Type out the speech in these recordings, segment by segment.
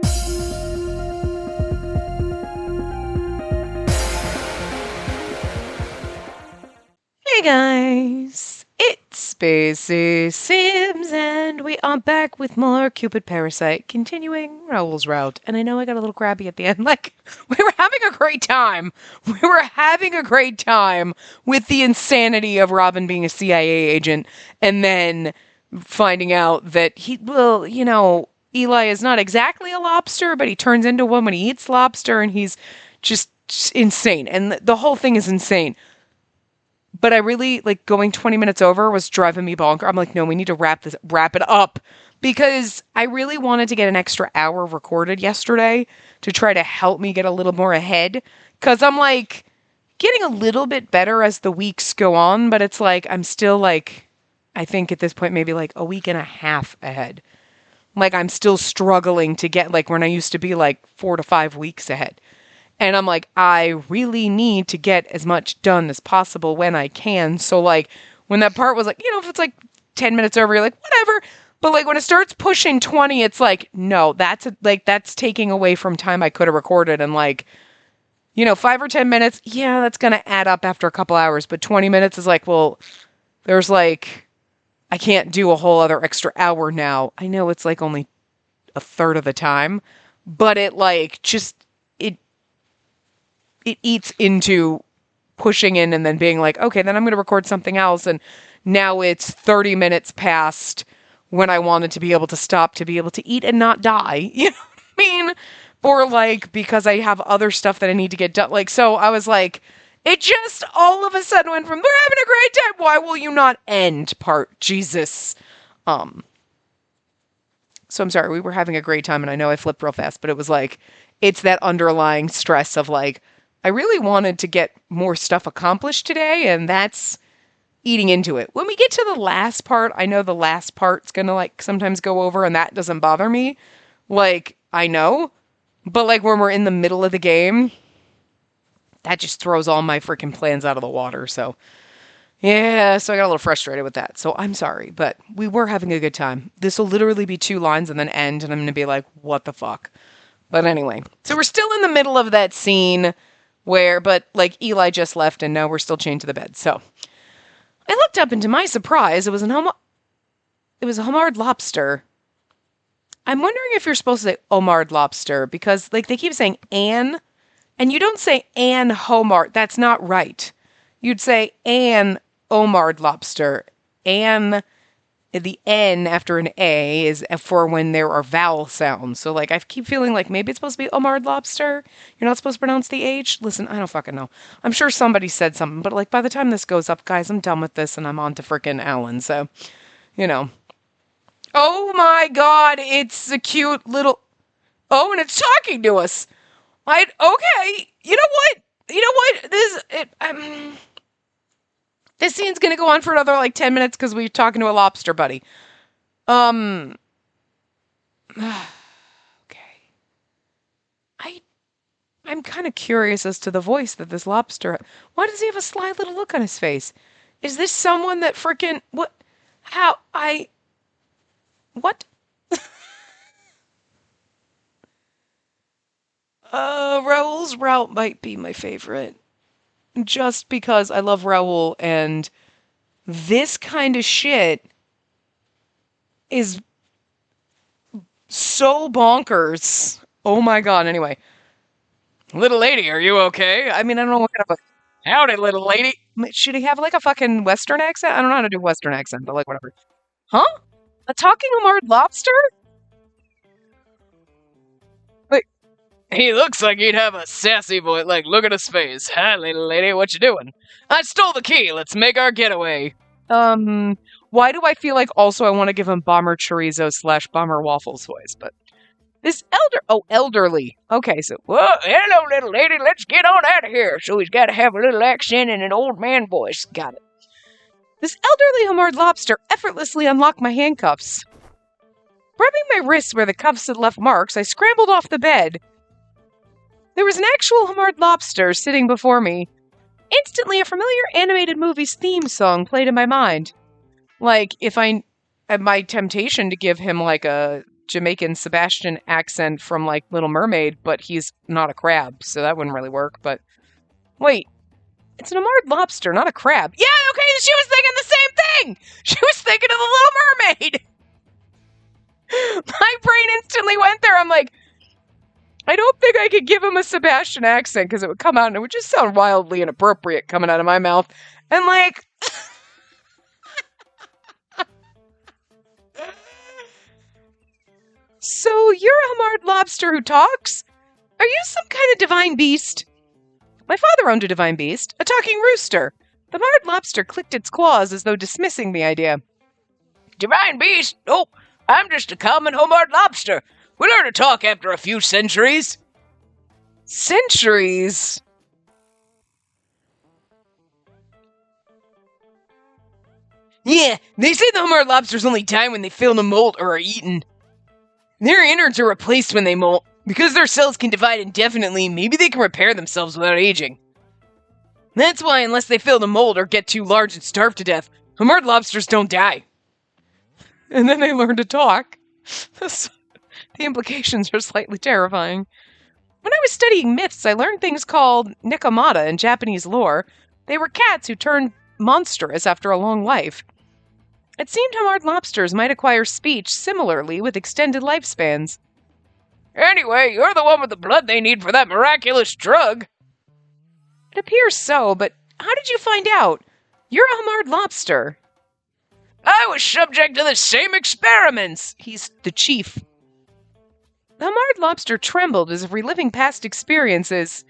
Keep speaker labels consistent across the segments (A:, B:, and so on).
A: Hey guys, it's Spacey Sims, and we are back with more Cupid Parasite, continuing Raoul's route. And I know I got a little crabby at the end, like, we were having a great time. We were having a great time with the insanity of Robin being a CIA agent, and then finding out that Eli is not exactly a lobster, but he turns into one when he eats lobster, and he's just insane. And the whole thing is insane. But I really, like, going 20 minutes over was driving me bonker. I'm like, no, we need to wrap it up. Because I really wanted to get an extra hour recorded yesterday to try to help me get a little more ahead. Because I'm, like, getting a little bit better as the weeks go on. But it's like, I'm still, like, I think at this point, maybe, like, a week and a half ahead. Like, I'm still struggling to get, like, when I used to be, like, 4 to 5 weeks ahead. And I'm like, I really need to get as much done as possible when I can. So, like, when that part was like, if it's like 10 minutes over, you're like, whatever. But, like, when it starts pushing 20, it's like, no, that's taking away from time I could have recorded. And, like, 5 or 10 minutes, yeah, that's going to add up after a couple hours. But 20 minutes is like, well, there's, like, I can't do a whole other extra hour now. I know it's, like, only a third of the time. But it, like, it eats into pushing in and then being like, okay, then I'm going to record something else. And now it's 30 minutes past when I wanted to be able to stop to be able to eat and not die. You know what I mean? Or like, because I have other stuff that I need to get done. Like, so I was like, it just all of a sudden went from, we're having a great time. Why will you not end part? Jesus. So I'm sorry, we were having a great time. And I know I flipped real fast, but it was like, it's that underlying stress of like, I really wanted to get more stuff accomplished today, and that's eating into it. When we get to the last part, I know the last part's gonna like sometimes go over, and that doesn't bother me. Like, I know. But like when we're in the middle of the game, that just throws all my freaking plans out of the water. So yeah, so I got a little frustrated with that. So I'm sorry, but we were having a good time. This will literally be 2 lines and then end, and I'm gonna be like, what the fuck? But anyway, so we're still in the middle of that scene but like Eli just left and now we're still chained to the bed. So I looked up and to my surprise, it was a homard lobster. I'm wondering if you're supposed to say homard lobster because like they keep saying and you don't say an homard. That's not right. You'd say an homard lobster. The N after an A is for when there are vowel sounds. So, like, I keep feeling like maybe it's supposed to be homard lobster. You're not supposed to pronounce the H. Listen, I don't fucking know. I'm sure somebody said something, but, like, by the time this goes up, guys, I'm done with this and I'm on to frickin' Alan. So, Oh my god, it's a cute little... Oh, and it's talking to us. Okay. You know what? This scene's gonna go on for another, like, 10 minutes because we're talking to a lobster buddy. Okay. I'm kind of curious as to the voice that this lobster... Why does he have a sly little look on his face? Is this someone that frickin'... What? How? What? Raoul's route might be my favorite. Just because I love Raoul and this kind of shit is so bonkers. Oh my god, anyway. Little lady, are you okay? I mean, I don't know what kind of a... Howdy, little lady. Should he have like a fucking Western accent? I don't know how to do Western accent, but like whatever. Huh? A talking homard lobster? Like, he looks like he'd have a sassy voice. Like, look at his face. Hi, little lady, what you doing? I stole the key. Let's make our getaway. Why do I feel like also I want to give him Bomber Chorizo / Bomber Waffles voice, but this elderly. Okay, so, whoa, hello, little lady, let's get on out of here. So he's got to have a little accent and an old man voice. Got it. This elderly homard lobster effortlessly unlocked my handcuffs. Rubbing my wrists where the cuffs had left marks, I scrambled off the bed. There was an actual homard lobster sitting before me. Instantly, a familiar animated movie's theme song played in my mind. Like, if my temptation to give him, like, a Jamaican Sebastian accent from, like, Little Mermaid, but he's not a crab, so that wouldn't really work. But wait, it's an Amard lobster, not a crab. Yeah, okay, she was thinking the same thing! She was thinking of the Little Mermaid! My brain instantly went there. I'm like, I don't think I could give him a Sebastian accent because it would come out and it would just sound wildly inappropriate coming out of my mouth. And like... So you're a Hamard lobster who talks? Are you some kind of divine beast? My father owned a divine beast, a talking rooster. The Hamard lobster clicked its claws as though dismissing the idea.
B: Divine beast? Oh, I'm just a common Hamard lobster. We learn to talk after a few centuries.
A: Centuries?
B: Yeah, they say the Hamard lobsters only die when they fail to molt or are eaten. Their innards are replaced when they molt. Because their cells can divide indefinitely, maybe they can repair themselves without aging. That's why, unless they fail to molt or get too large and starve to death, Hamard lobsters don't die.
A: And then they learn to talk. The implications are slightly terrifying. When I was studying myths, I learned things called nekomata in Japanese lore. They were cats who turned monstrous after a long life. It seemed Hamard lobsters might acquire speech similarly with extended lifespans.
B: Anyway, you're the one with the blood they need for that miraculous drug.
A: It appears so, but how did you find out? You're a Hamard lobster.
B: I was subject to the same experiments.
A: He's the chief. The Hamard lobster trembled as if reliving past experiences.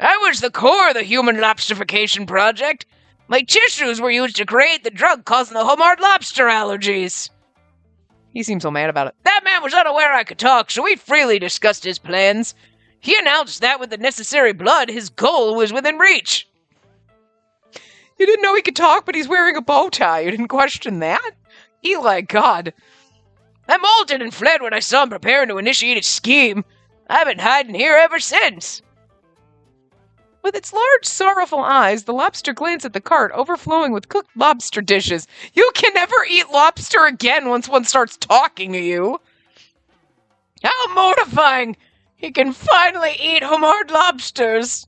B: I was the core of the human lobsterification project. My tissues were used to create the drug causing the Hamard lobster allergies.
A: He seems so mad about it.
B: That man was unaware I could talk, so we freely discussed his plans. He announced that with the necessary blood, his goal was within reach.
A: You didn't know he could talk, but he's wearing a bow tie. You didn't question that? Eli, God.
B: I molted and fled when I saw him preparing to initiate his scheme. I've been hiding here ever since.
A: With its large, sorrowful eyes, the lobster glanced at the cart, overflowing with cooked lobster dishes. You can never eat lobster again once one starts talking to you.
B: How mortifying! He can finally eat Hamard lobsters.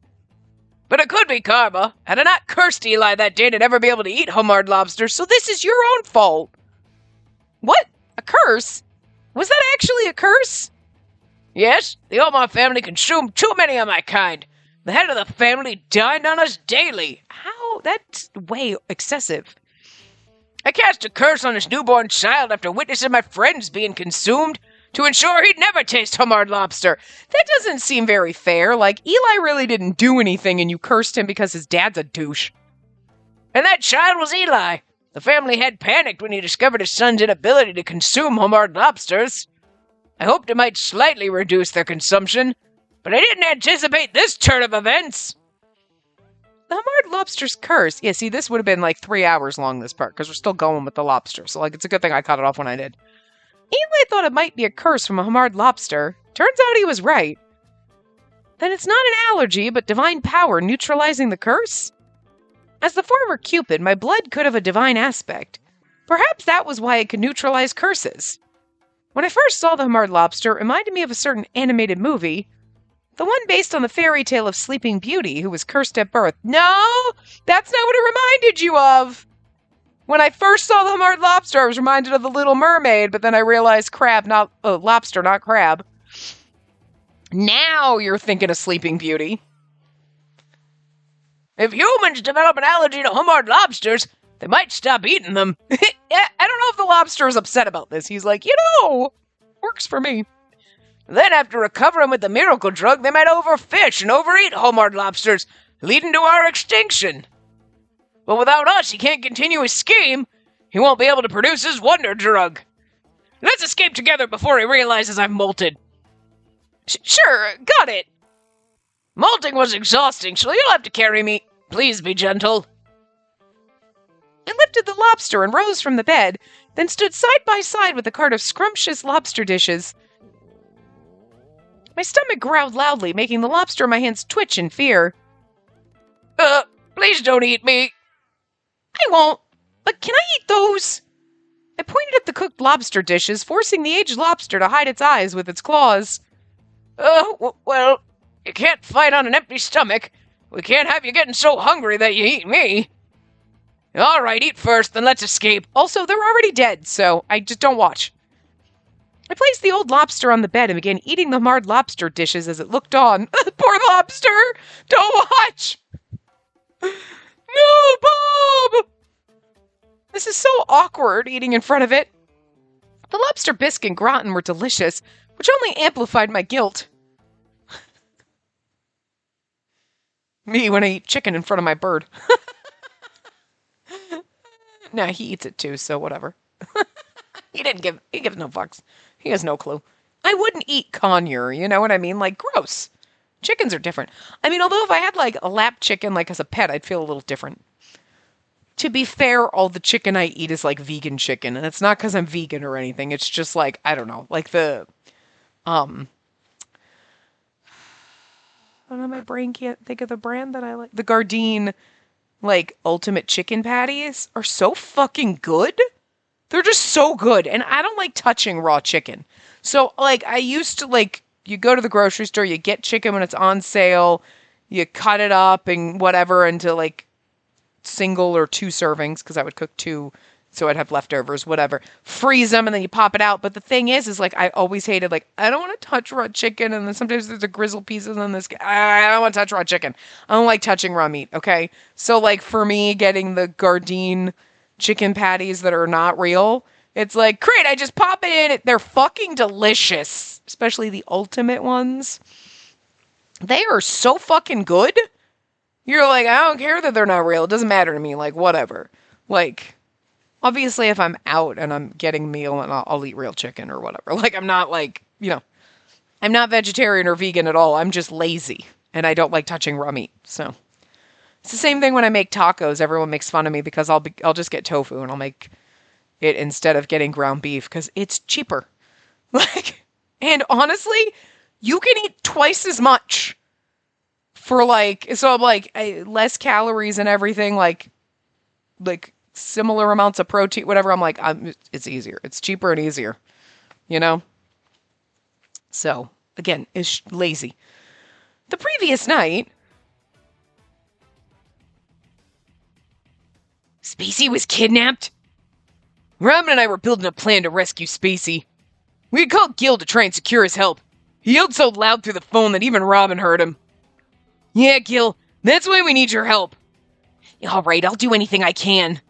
B: But it could be karma. Had I not cursed Eli that day to never be able to eat Hamard lobsters, so this is your own fault.
A: What? A curse? Was that actually a curse?
B: Yes, the Omar family consumed too many of my kind. The head of the family dined on us daily.
A: How? That's way excessive.
B: I cast a curse on his newborn child after witnessing my friends being consumed to ensure he'd never taste Hamard lobster.
A: That doesn't seem very fair. Like, Eli really didn't do anything and you cursed him because his dad's a douche.
B: And that child was Eli. The family had panicked when he discovered his son's inability to consume Hamard lobsters. I hoped it might slightly reduce their consumption, but I didn't anticipate this turn of events.
A: The Hamard lobster's curse. Yeah, see, this would have been like 3 hours long, this part, because we're still going with the lobster. So, like, it's a good thing I cut it off when I did. Eli thought it might be a curse from a Hamard lobster. Turns out he was right. Then it's not an allergy, but divine power neutralizing the curse? As the former Cupid, my blood could have a divine aspect. Perhaps that was why it could neutralize curses. When I first saw the Hamard lobster, it reminded me of a certain animated movie. The one based on the fairy tale of Sleeping Beauty, who was cursed at birth. No! That's not what it reminded you of! When I first saw the Hamard lobster, I was reminded of the Little Mermaid, but then I realized lobster, not crab. Now you're thinking of Sleeping Beauty.
B: If humans develop an allergy to Hamard lobsters, they might stop eating them.
A: I don't know if the lobster is upset about this. He's like, works for me.
B: Then after recovering with the miracle drug, they might overfish and overeat Hamard lobsters, leading to our extinction. But without us, he can't continue his scheme. He won't be able to produce his wonder drug. Let's escape together before he realizes I've molted.
A: Sure, got it.
B: Molting was exhausting, so you'll have to carry me. Please be gentle.
A: I lifted the lobster and rose from the bed, then stood side by side with a cart of scrumptious lobster dishes. My stomach growled loudly, making the lobster in my hands twitch in fear.
B: Please don't eat me.
A: I won't. But can I eat those? I pointed at the cooked lobster dishes, forcing the aged lobster to hide its eyes with its claws.
B: Well, you can't fight on an empty stomach. We can't have you getting so hungry that you eat me. All right, eat first, then let's escape.
A: Also, they're already dead, so I just don't watch. I placed the old lobster on the bed and began eating the marred lobster dishes as it looked on.
B: Poor lobster! Don't watch!
A: No, Bob! This is so awkward, eating in front of it. The lobster bisque and gratin were delicious, which only amplified my guilt. Me when I eat chicken in front of my bird. Nah, he eats it too, so whatever. He gives no fucks. He has no clue. I wouldn't eat conure, you know what I mean? Like, gross. Chickens are different. I mean, although if I had, like, a lap chicken, like, as a pet, I'd feel a little different. To be fair, all the chicken I eat is, like, vegan chicken, and it's not because I'm vegan or anything. It's just, like, I don't know, like the, I don't know, my brain can't think of the brand that I like. The Gardein, like, ultimate chicken patties are so fucking good. They're just so good, and I don't like touching raw chicken. So, like, I used to, like, you go to the grocery store, you get chicken when it's on sale, you cut it up and whatever into, like, single or 2 servings, because I would cook 2, so I'd have leftovers, whatever. Freeze them, and then you pop it out. But the thing is, like, I always hated, like, I don't want to touch raw chicken, and then sometimes there's a grizzle pieces on this. I don't want to touch raw chicken. I don't like touching raw meat, okay? So, like, for me, getting the Gardein chicken patties that are not real, it's like, great, I just pop it in. They're fucking delicious, especially the ultimate ones. They are so fucking good. You're like, I don't care that they're not real. It doesn't matter to me. Like, whatever. Like, obviously, if I'm out and I'm getting a meal, and I'll eat real chicken or whatever. Like, I'm not like, you know, I'm not vegetarian or vegan at all. I'm just lazy, and I don't like touching raw meat. So it's the same thing when I make tacos. Everyone makes fun of me because I'll just get tofu and I'll make it instead of getting ground beef because it's cheaper. Like, and honestly, you can eat twice as much for like, so I'm like, less calories and everything, like similar amounts of protein, whatever. I'm like, it's easier. It's cheaper and easier, you know? So, again, it's lazy. The previous night,
B: Spacey was kidnapped? Robin and I were building a plan to rescue Spacey. We had called Gil to try and secure his help. He yelled so loud through the phone that even Robin heard him. Yeah, Gil, that's why we need your help. All right, I'll do anything I can.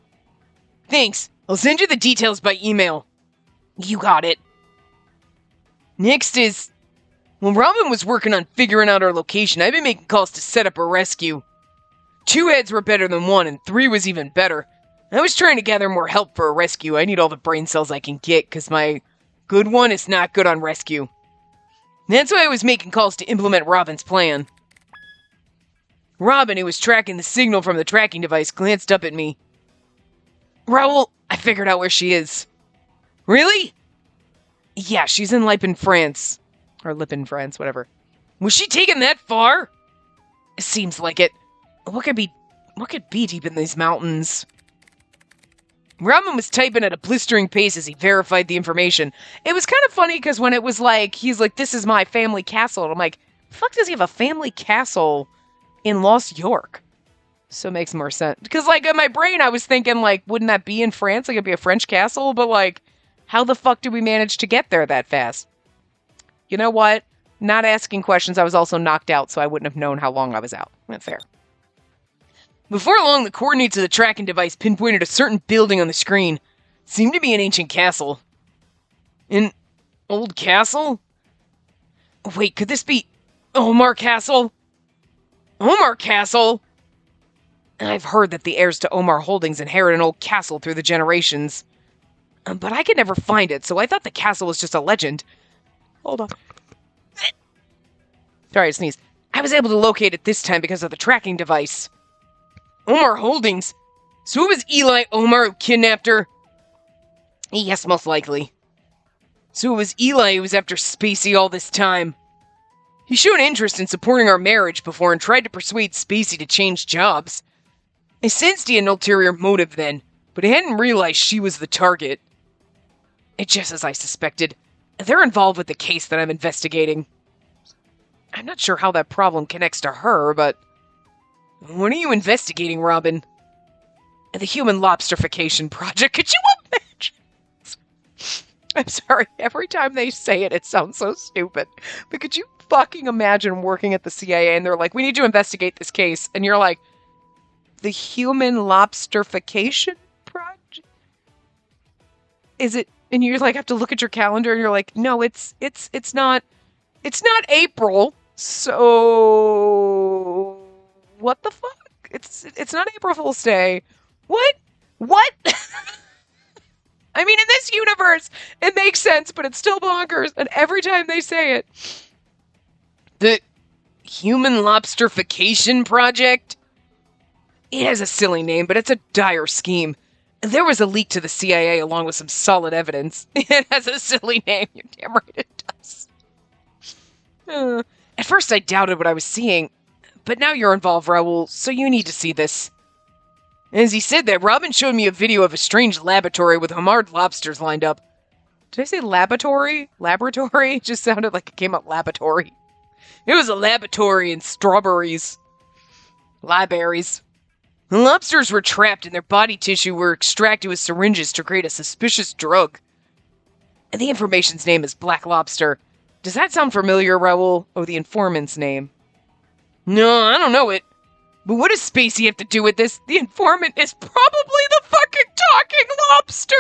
B: Thanks. I'll send you the details by email. You got it. Next is... When Robin was working on figuring out our location, I've been making calls to set up a rescue. 2 heads were better than 1, and 3 was even better. I was trying to gather more help for a rescue. I need all the brain cells I can get, because my good one is not good on rescue. That's why I was making calls to implement Robin's plan. Robin, who was tracking the signal from the tracking device, glanced up at me. Raoul, I figured out where she is. Really? Yeah, she's in Lipin, France. Or Lipin, France, whatever. Was she taken that far? It seems like it. What could be deep in these mountains? Robin was typing at a blistering pace as he verified the information. It was kind of funny because when it was like, he's like, this is my family castle. And I'm like, the fuck does he have a family castle in Lost York? So it makes more sense. Because, like, in my brain, I was thinking, like, wouldn't that be in France? Like, it'd be a French castle? But, like, how the fuck did we manage to get there that fast? You know what? Not asking questions. I was also knocked out, so I wouldn't have known how long I was out. That's fair. Before long, the coordinates of the tracking device pinpointed a certain building on the screen. It seemed to be an ancient castle. An old castle? Wait, could this be Omar Castle? Omar Castle? I've heard that the heirs to Omar Holdings inherit an old castle through the generations. But I could never find it, so I thought the castle was just a legend. Hold on. Sorry, I sneezed. I was able to locate it this time because of the tracking device. Omar Holdings? So it was Eli Omar who kidnapped her? Yes, most likely. So it was Eli who was after Spacey all this time. He showed interest in supporting our marriage before and tried to persuade Spacey to change jobs. I sensed he had an ulterior motive then, but I hadn't realized she was the target. It's just as I suspected. They're involved with the case that I'm investigating. I'm not sure how that problem connects to her, but... What are you investigating, Robin? The human lobsterification project. Could you imagine? I'm sorry, every time they say it, it sounds so stupid. But could you fucking imagine working at the CIA and they're like, we need to investigate this case. And you're like, the human lobsterification project? Is it? And you like have to look at your calendar and you're like, no, it's not April. So what the fuck? It's not April Fool's Day. What? I mean, in this universe, it makes sense, but it's still bonkers. And every time they say it, the human lobsterification project, it has a silly name, but it's a dire scheme. There was a leak to the CIA along with some solid evidence. It has a silly name. You're damn right it does. At first, I doubted what I was seeing, but now you're involved, Raoul, so you need to see this. As he said that, Robin showed me a video of a strange laboratory with Hamard lobsters lined up. Did I say laboratory? Laboratory? It just sounded like it came out laboratory. It was a laboratory in strawberries. Libraries. The lobsters were trapped and their body tissue were extracted with syringes to create a suspicious drug. And the information's name is Black Lobster. Does that sound familiar, Raoul? Or the informant's name? No, I don't know it. But what does Spacey have to do with this? The informant is probably the fucking talking lobster!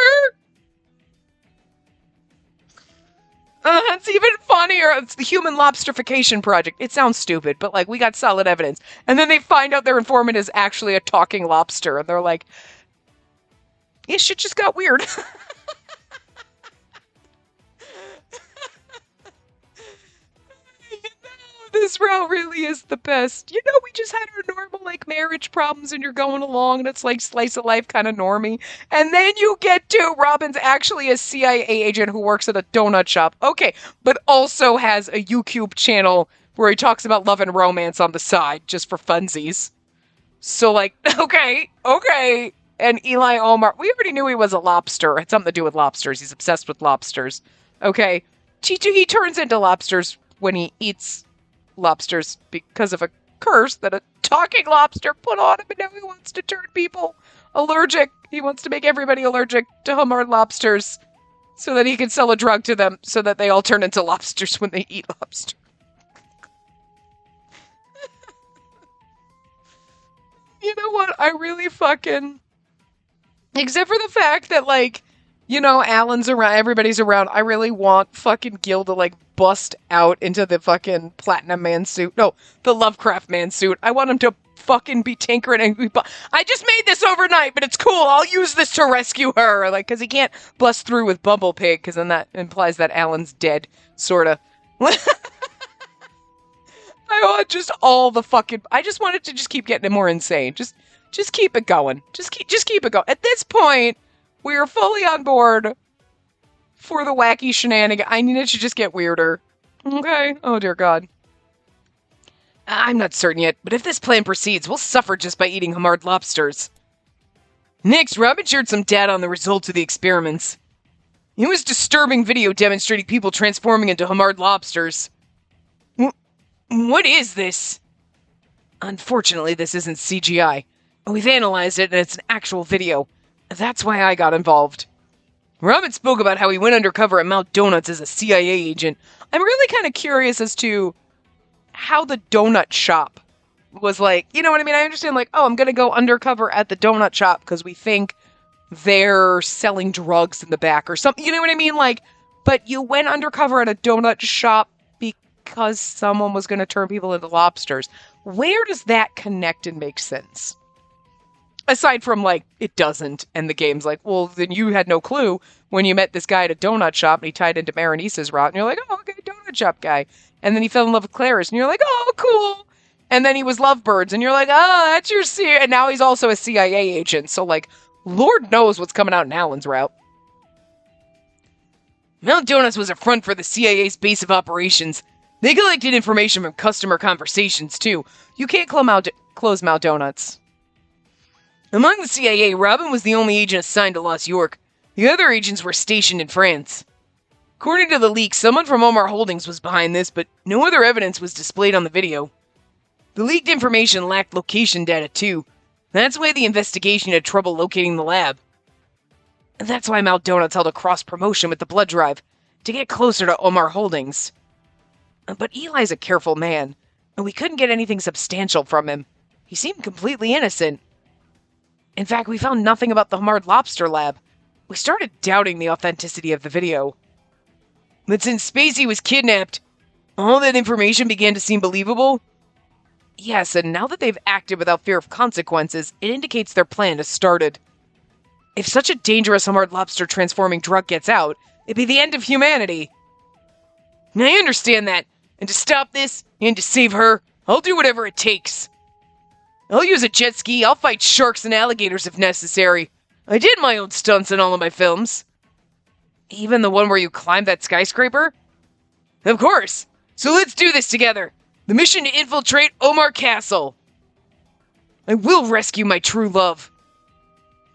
B: It's even funnier. It's the human lobsterification project. It sounds stupid, but like we got solid evidence. And then they find out their informant is actually a talking lobster. And they're like, yeah, shit just got weird. This route really is the best. You know, we just had our normal, like, marriage problems and you're going along and it's like slice of life kind of normie. And then you get to Robin's actually a CIA agent who works at a donut shop. Okay, but also has a YouTube channel where he talks about love and romance on the side, just for funsies. So, like, okay. And Eli Omar, we already knew he was a lobster. It had something to do with lobsters. He's obsessed with lobsters. Okay. He turns into lobsters when he eats lobsters because of a curse that a talking lobster put on him, and now he wants to turn people allergic. He wants to make everybody allergic to Hamard lobsters so that he can sell a drug to them so that they all turn into lobsters when they eat lobster. You know what? I really fucking... Except for the fact that, like, you know, Alan's around, everybody's around. I really want fucking Gil to, like, bust out into the fucking Platinum Man suit. No, the Lovecraft Man suit. I want him to fucking be tinkering and I just made this overnight, but it's cool. I'll use this to rescue her. Like, because he can't bust through with Bumble Pig, because then that implies that Alan's dead, sorta. I want just all the fucking... I just wanted to just keep getting it more insane. Just keep it going. Just keep it going. At this point, we are fully on board for the wacky shenanigan. I need it to just get weirder. Okay? Oh, dear God. I'm not certain yet, but if this plan proceeds, we'll suffer just by eating Hamard lobsters. Next, Robin shared some data on the results of the experiments. It was disturbing video demonstrating people transforming into Hamard lobsters. What is this? Unfortunately, this isn't CGI. We've analyzed it, and it's an actual video. That's why I got involved. Robin spoke about how he went undercover at Mount Donuts as a CIA agent. I'm really kind of curious as to how the donut shop was like, you know what I mean? I understand, like, oh, I'm going to go undercover at the donut shop because we think they're selling drugs in the back or something. You know what I mean? Like, but you went undercover at a donut shop because someone was going to turn people into lobsters. Where does that connect and make sense? Aside from, like, it doesn't, and the game's like, well, then you had no clue when you met this guy at a donut shop, and he tied into Berenice's route, and you're like, oh, okay, donut shop guy. And then he fell in love with Clarice, and you're like, oh, cool. And then he was Lovebirds, and you're like, oh, that's your CIA. And now he's also a CIA agent, so, like, Lord knows what's coming out in Alan's route. Mount Donuts was a front for the CIA's base of operations. They collected information from customer conversations, too. You can't close Mount Donuts. Among the CIA, Robin was the only agent assigned to Lost York. The other agents were stationed in France. According to the leak, someone from Omar Holdings was behind this, but no other evidence was displayed on the video. The leaked information lacked location data, too. That's why the investigation had trouble locating the lab. And that's why Mal Donuts held a cross-promotion with the blood drive, to get closer to Omar Holdings. But Eli's a careful man, and we couldn't get anything substantial from him. He seemed completely innocent. In fact, we found nothing about the Hamard Lobster Lab. We started doubting the authenticity of the video. But since Spacey was kidnapped, all that information began to seem believable. Yes, and now that they've acted without fear of consequences, it indicates their plan has started. If such a dangerous Hamard Lobster transforming drug gets out, it'd be the end of humanity. Now I understand that, and to stop this, and to save her, I'll do whatever it takes. I'll use a jet ski, I'll fight sharks and alligators if necessary. I did my own stunts in all of my films. Even the one where you climbed that skyscraper? Of course. So let's do this together. The mission to infiltrate Omar Castle. I will rescue my true love.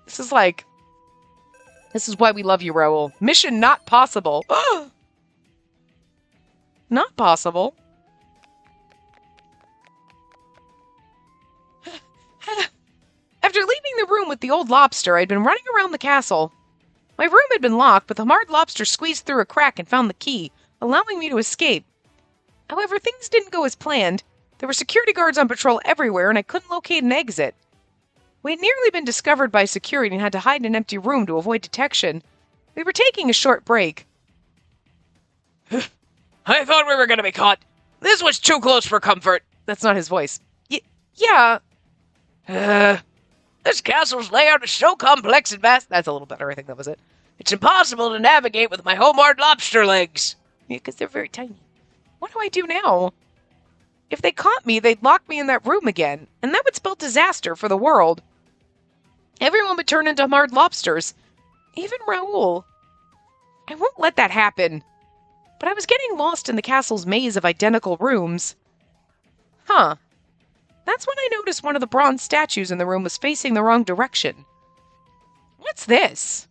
B: This is why we love you, Raoul. Mission not possible. Not possible. After leaving the room with the old lobster, I'd been running around the castle. My room had been locked, but the Hamard Lobster squeezed through a crack and found the key, allowing me to escape. However, things didn't go as planned. There were security guards on patrol everywhere, and I couldn't locate an exit. We had nearly been discovered by security and had to hide in an empty room to avoid detection. We were taking a short break. I thought we were going to be caught. This was too close for comfort. That's not his voice. Yeah. This castle's layout is so complex and vast. That's a little better, I think that was it. It's impossible to navigate with my Homard lobster legs. Yeah, because they're very tiny. What do I do now? If they caught me, they'd lock me in that room again, and that would spell disaster for the world. Everyone would turn into Hamard lobsters. Even Raoul. I won't let that happen. But I was getting lost in the castle's maze of identical rooms. Huh. That's when I noticed one of the bronze statues in the room was facing the wrong direction. What's this?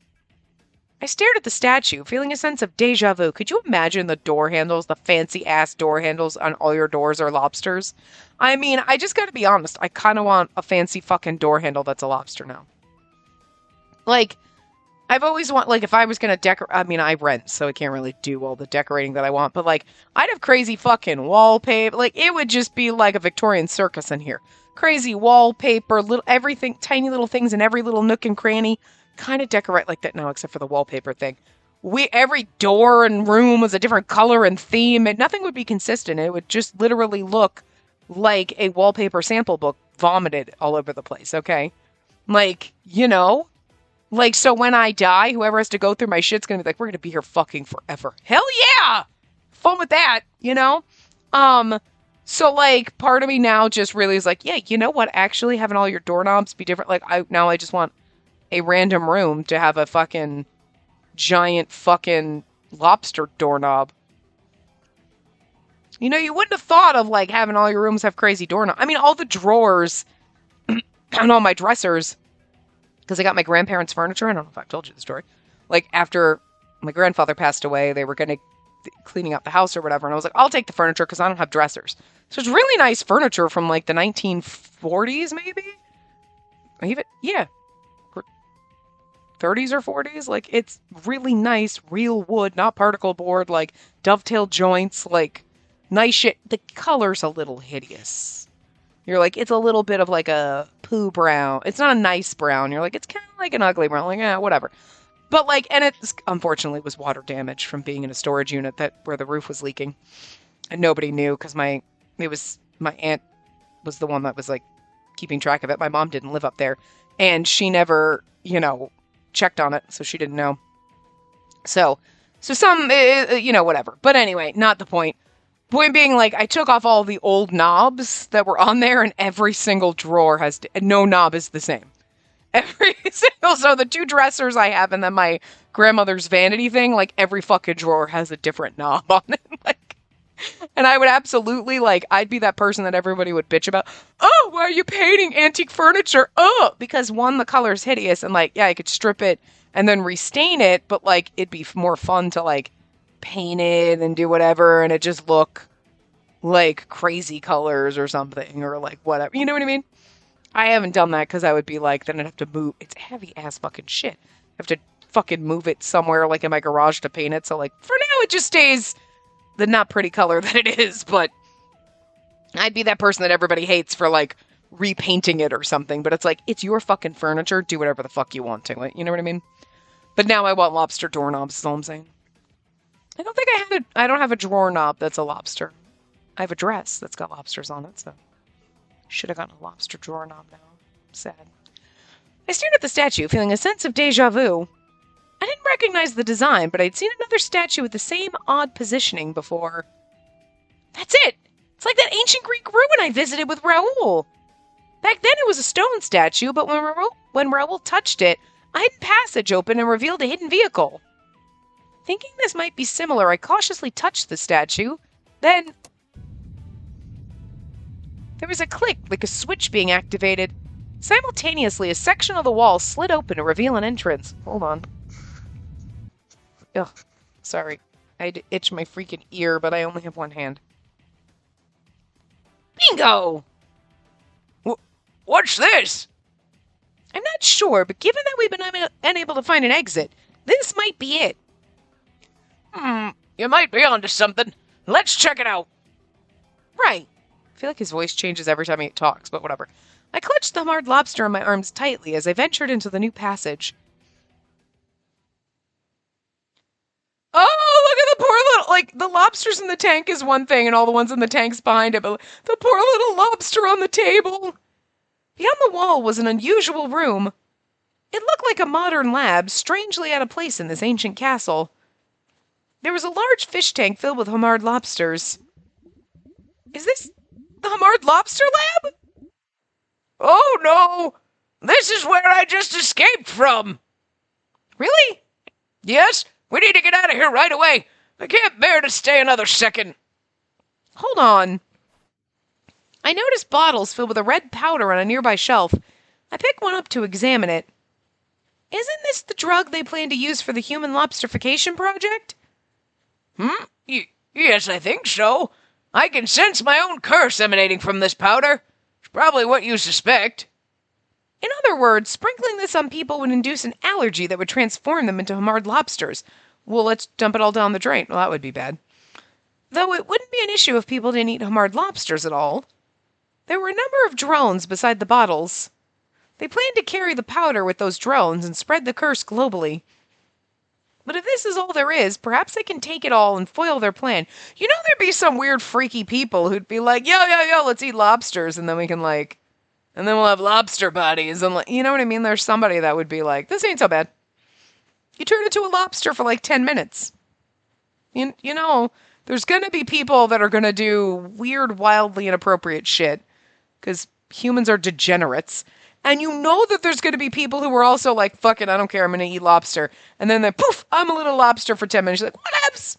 B: I stared at the statue, feeling a sense of déjà vu. Could you imagine the door handles, the fancy-ass door handles on all your doors are lobsters? I mean, I just gotta be honest. I kind of want a fancy fucking door handle that's a lobster now. Like, I've always if I was gonna decorate, I mean, I rent, so I can't really do all the decorating that I want, but, like, I'd have crazy fucking wallpaper. Like, it would just be like a Victorian circus in here. Crazy wallpaper, everything, tiny little things in every little nook and cranny. Kind of decorate like that now, except for the wallpaper thing. Every door and room was a different color and theme, and nothing would be consistent. It would just literally look like a wallpaper sample book vomited all over the place, okay? Like, you know? Like, so when I die, whoever has to go through my shit's gonna be like, we're gonna be here fucking forever. Hell yeah! Fun with that, you know? So, like, part of me now just really is like, yeah, you know what? Actually, having all your doorknobs be different, like, I just want a random room to have a fucking giant fucking lobster doorknob. You know, you wouldn't have thought of, like, having all your rooms have crazy doorknobs. I mean, all the drawers and all my dressers, because I got my grandparents' furniture. I don't know if I've told you the story. Like, after my grandfather passed away, they were cleaning out the house or whatever, and I was like, I'll take the furniture because I don't have dressers. So it's really nice furniture from, like, the 1940s, maybe? Even, yeah. 30s or 40s, like, it's really nice, real wood, not particle board, like, dovetail joints, like, nice shit. The color's a little hideous. You're like, it's a little bit of, like, a poo brown. It's not a nice brown. You're like, it's kind of like an ugly brown. Like, whatever. But, like, and it, unfortunately, was water damage from being in a storage unit where the roof was leaking. And nobody knew, because my aunt was the one that was, like, keeping track of it. My mom didn't live up there. And she never, checked on it, so she didn't know. So some, whatever. But anyway, not the point. Point being, like, I took off all the old knobs that were on there, and every single drawer no knob is the same. Every single, so the two dressers I have, and then my grandmother's vanity thing, like, every fucking drawer has a different knob on it. Like,
A: And I would absolutely, like, I'd be that person that everybody would bitch about. Oh, why are you painting antique furniture? Oh, because one, the color's hideous, and like, yeah, I could strip it and then restain it, but like, it'd be more fun to like paint it and do whatever, and it just look like crazy colors or something, or like whatever. You know what I mean? I haven't done that because I would be like, then I'd have to move. It's heavy ass fucking shit. I have to fucking move it somewhere like in my garage to paint it. So like, for now, it just stays the not pretty color that it is, but I'd be that person that everybody hates for like repainting it or something. But it's like, it's your fucking furniture. Do whatever the fuck you want to it. You know what I mean? But now I want lobster doorknobs, is all I'm saying. I don't think I don't have a drawer knob that's a lobster. I have a dress that's got lobsters on it, so should have gotten a lobster drawer knob now. Sad. I stared at the statue, feeling a sense of deja vu. I didn't recognize the design, but I'd seen another statue with the same odd positioning before. That's it! It's like that ancient Greek ruin I visited with Raoul. Back then it was a stone statue, but when Raoul touched it, a hidden passage opened and revealed a hidden vehicle. Thinking this might be similar, I cautiously touched the statue. Then there was a click, like a switch being activated. Simultaneously, a section of the wall slid open to reveal an entrance. Hold on. Ugh, sorry. I had to itch my freaking ear, but I only have one hand. Bingo!
B: What's this?
A: I'm not sure, but given that we've been unable to find an exit, this might be it.
B: You might be onto something. Let's check it out.
A: Right. I feel like his voice changes every time he talks, but whatever. I clutched the hard lobster in my arms tightly as I ventured into the new passage. Oh, look at the poor little, like, the lobsters in the tank is one thing and all the ones in the tank's behind it, but the poor little lobster on the table. Beyond the wall was an unusual room. It looked like a modern lab, strangely out of place in this ancient castle. There was a large fish tank filled with homard lobsters. Is this the homard lobster lab?
B: Oh no! This is where I just escaped from!
A: Really?
B: Yes, we need to get out of here right away. I can't bear to stay another second.
A: Hold on. I noticed bottles filled with a red powder on a nearby shelf. I picked one up to examine it. Isn't this the drug they plan to use for the human lobsterification project?
B: Yes, I think so. I can sense my own curse emanating from this powder. It's probably what you suspect.
A: In other words, sprinkling this on people would induce an allergy that would transform them into homard lobsters. Well, let's dump it all down the drain. Well, that would be bad. Though it wouldn't be an issue if people didn't eat homard lobsters at all. There were a number of drones beside the bottles. They planned to carry the powder with those drones and spread the curse globally. But if this is all there is, perhaps they can take it all and foil their plan. You know, there'd be some weird freaky people who'd be like, yo, let's eat lobsters, and then we can like, and then we'll have lobster bodies, and like, you know what I mean? There's somebody that would be like, this ain't so bad. You turn into a lobster for like 10 minutes. You know, there's gonna be people that are gonna do weird, wildly inappropriate shit, because humans are degenerates. And you know that there's going to be people who are also like, fuck it, I don't care, I'm going to eat lobster. And then poof, I'm a little lobster for 10 minutes. You're like, whatevs?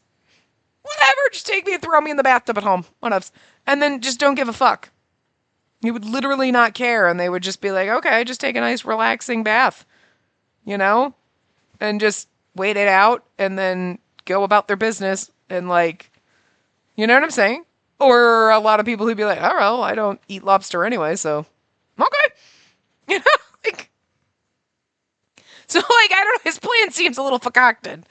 A: Whatever, just take me and throw me in the bathtub at home. Whatevs. And then just don't give a fuck. You would literally not care, and they would just be like, okay, just take a nice relaxing bath. You know? And just wait it out, and then go about their business, and like, you know what I'm saying? Or a lot of people who'd be like, oh, well, I don't eat lobster anyway, so, okay. You know, like, so like, I don't know, his plan seems a little concocted.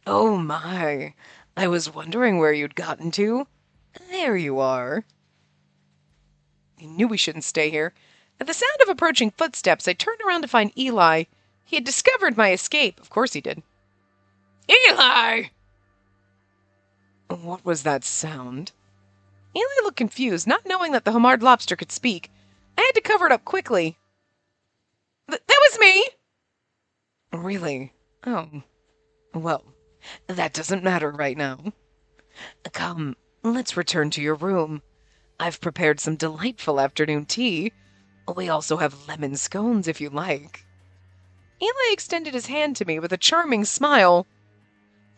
A: Oh my, I was wondering where you'd gotten to. There you are. I knew we shouldn't stay here. At the sound of approaching footsteps, I turned around to find Eli. He had discovered my escape. Of course he did.
B: Eli!
A: What was that sound? Eli looked confused, not knowing that the homard lobster could speak. I had to cover it up quickly. That was me! Really? Oh. Well, that doesn't matter right now. Come, let's return to your room. I've prepared some delightful afternoon tea. We also have lemon scones if you like. Eli extended his hand to me with a charming smile.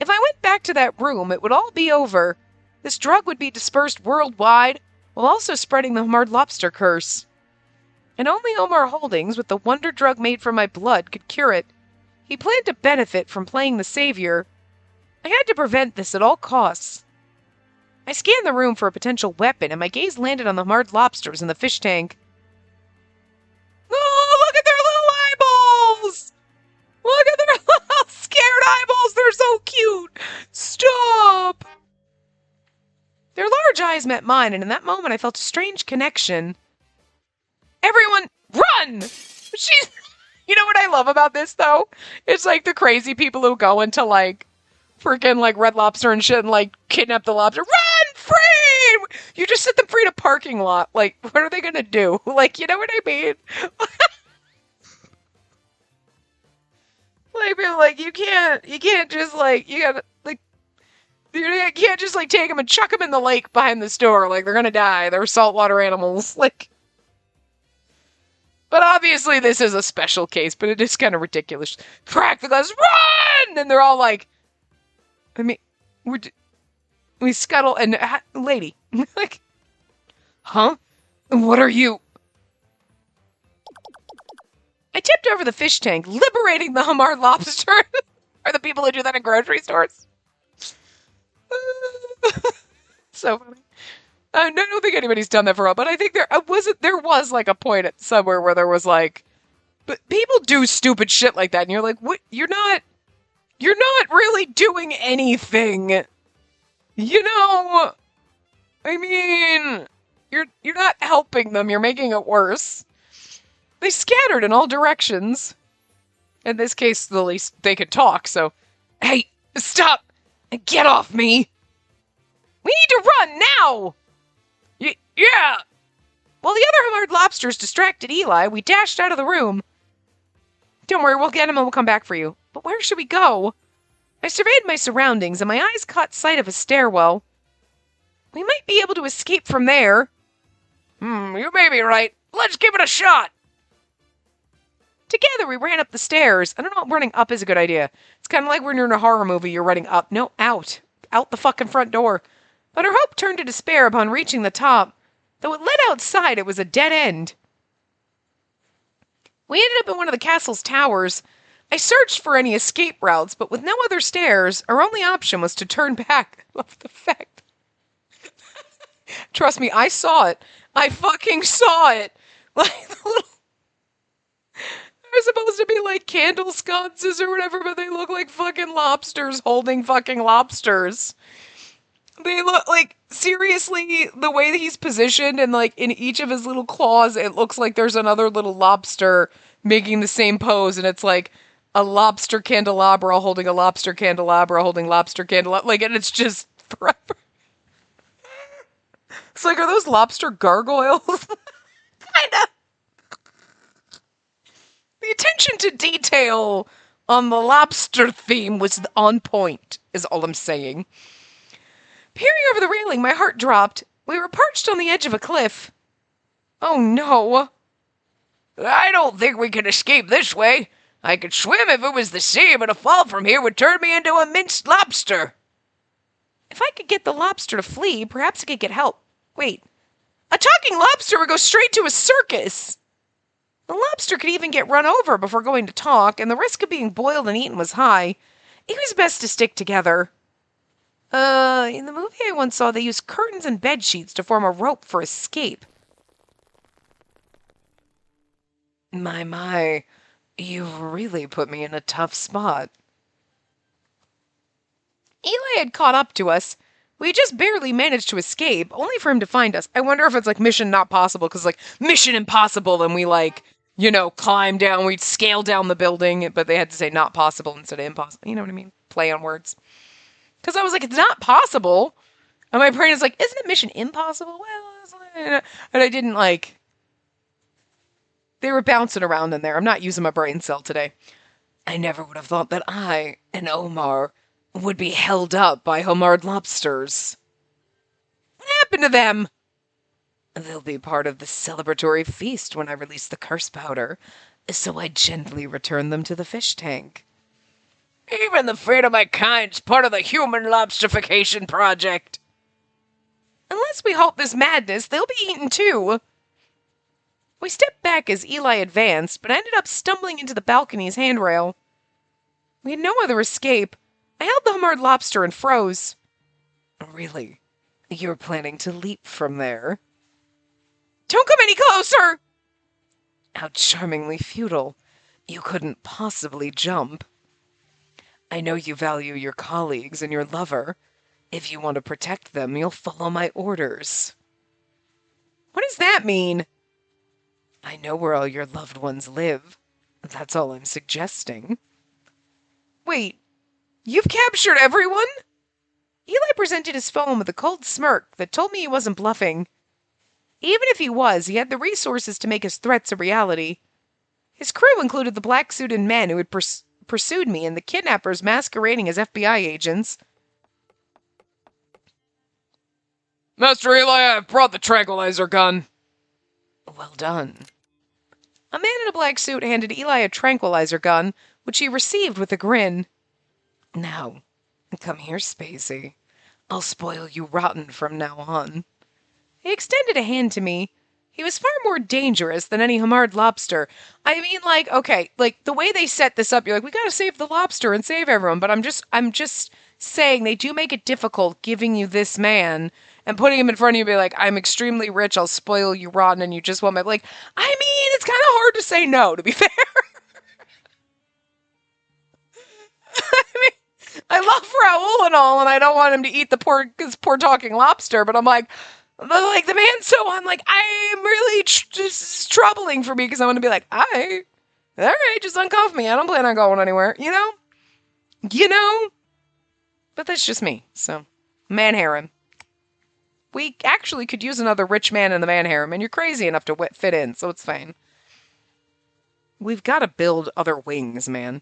A: If I went back to that room, it would all be over. This drug would be dispersed worldwide, while also spreading the Hamard lobster curse. And only Omar Holdings, with the wonder drug made from my blood, could cure it. He planned to benefit from playing the savior. I had to prevent this at all costs. I scanned the room for a potential weapon, and my gaze landed on the Hamard lobsters in the fish tank. Oh, look at their little eyeballs! Look at their little scared eyeballs! They're so cute! Stop! Their large eyes met mine, and in that moment I felt a strange connection. Everyone, run! She's... You know what I love about this, though? It's like the crazy people who go into, like, freaking, like, Red Lobster and shit and, like, kidnap the lobster. Run! Free! You just set them free in a parking lot. Like, what are they gonna do? Like, you know what I mean? like, you can't just, like, you gotta, like, you can't just, like, take them and chuck them in the lake behind the store. Like, they're gonna die. They're saltwater animals. Like... But obviously this is a special case, but it is kind of ridiculous. Crack the glass, run! And they're all like, I mean, we scuttle, and, lady, like, huh? What are you? I tipped over the fish tank, liberating the Hamard lobster. Are the people who do that in grocery stores? So funny. I don't think anybody's done that for a while, but I think there was like a point at somewhere where there was like, but people do stupid shit like that, and you're like, what? You're not really doing anything. You know, I mean, you're not helping them. You're making it worse. They scattered in all directions. In this case, at least they could talk. So, hey, stop and get off me. We need to run now. Yeah! While the other Hamard lobsters distracted Eli, we dashed out of the room. Don't worry, we'll get him and we'll come back for you. But where should we go? I surveyed my surroundings, and my eyes caught sight of a stairwell. We might be able to escape from there. You may be right. Let's give it a shot! Together, we ran up the stairs. I don't know if running up is a good idea. It's kind of like when you're in a horror movie, you're running up. No, out. Out the fucking front door. But our hope turned to despair upon reaching the top. Though it led outside, it was a dead end. We ended up in one of the castle's towers. I searched for any escape routes, but with no other stairs, our only option was to turn back. I love the fact. Trust me, I saw it. I fucking saw it. Like, the little... They're supposed to be like candle sconces or whatever, but they look like fucking lobsters holding fucking lobsters. They look like, seriously, the way that he's positioned and like in each of his little claws, it looks like there's another little lobster making the same pose, and it's like a lobster candelabra holding a lobster candelabra holding lobster candelabra, like, and it's just forever. It's like, are those lobster gargoyles? Kind of. The attention to detail on the lobster theme was on point, is all I'm saying. Peering over the railing, my heart dropped. We were perched on the edge of a cliff. Oh no. I don't think we can escape this way. I could swim if it was the sea, but a fall from here would turn me into a minced lobster. If I could get the lobster to flee, perhaps I could get help. Wait. A talking lobster would go straight to a circus. The lobster could even get run over before going to talk, and the risk of being boiled and eaten was high. It was best to stick together. In the movie I once saw, they used curtains and bed sheets to form a rope for escape. My, you've really put me in a tough spot. Eli had caught up to us. We just barely managed to escape, only for him to find us. I wonder if it's like Mission Not Possible, because like, Mission Impossible, and we like, you know, climb down, we'd scale down the building, but they had to say not possible instead of impossible. You know what I mean? Play on words. Because I was like, it's not possible. And my brain is like, isn't it Mission Impossible? Well, it's like... And I didn't like... They were bouncing around in there. I'm not using my brain cell today. I never would have thought that I and Omar would be held up by Hamard lobsters. What happened to them? They'll be part of the celebratory feast when I release the curse powder, so I gently return them to the fish tank.
B: Even the fate of my kind's part of the human lobsterification project.
A: Unless we halt this madness, they'll be eaten too. We stepped back as Eli advanced, but ended up stumbling into the balcony's handrail. We had no other escape. I held the Hamard lobster and froze. Really? You're planning to leap from there? Don't come any closer! How charmingly futile. You couldn't possibly jump. I know you value your colleagues and your lover. If you want to protect them, you'll follow my orders. What does that mean? I know where all your loved ones live. That's all I'm suggesting. Wait, you've captured everyone? Eli presented his phone with a cold smirk that told me he wasn't bluffing. Even if he was, he had the resources to make his threats a reality. His crew included the black-suited men who had pursued me and the kidnappers masquerading as FBI agents.
B: Master Eli, I've brought the tranquilizer gun.
A: Well done. A man in a black suit handed Eli a tranquilizer gun, which he received with a grin. Now, come here, Spacey. I'll spoil you rotten from now on. He extended a hand to me. He was far more dangerous than any Hamard lobster. I mean, okay, the way they set this up, you're like, we gotta save the lobster and save everyone, but I'm just saying they do make it difficult giving you this man and putting him in front of you and be like, I'm extremely rich, I'll spoil you rotten, and you just want my, I mean, it's kind of hard to say no, to be fair. I mean, I love Raoul and all, and I don't want him to eat the poor talking lobster, but I'm like, the man's so I'm really this is troubling for me because I want to be like, all right, just uncuff me. I don't plan on going anywhere, you know? But that's just me, so. Man harem. We actually could use another rich man in the man harem, and you're crazy enough to fit in, so it's fine. We've got to build other wings, man.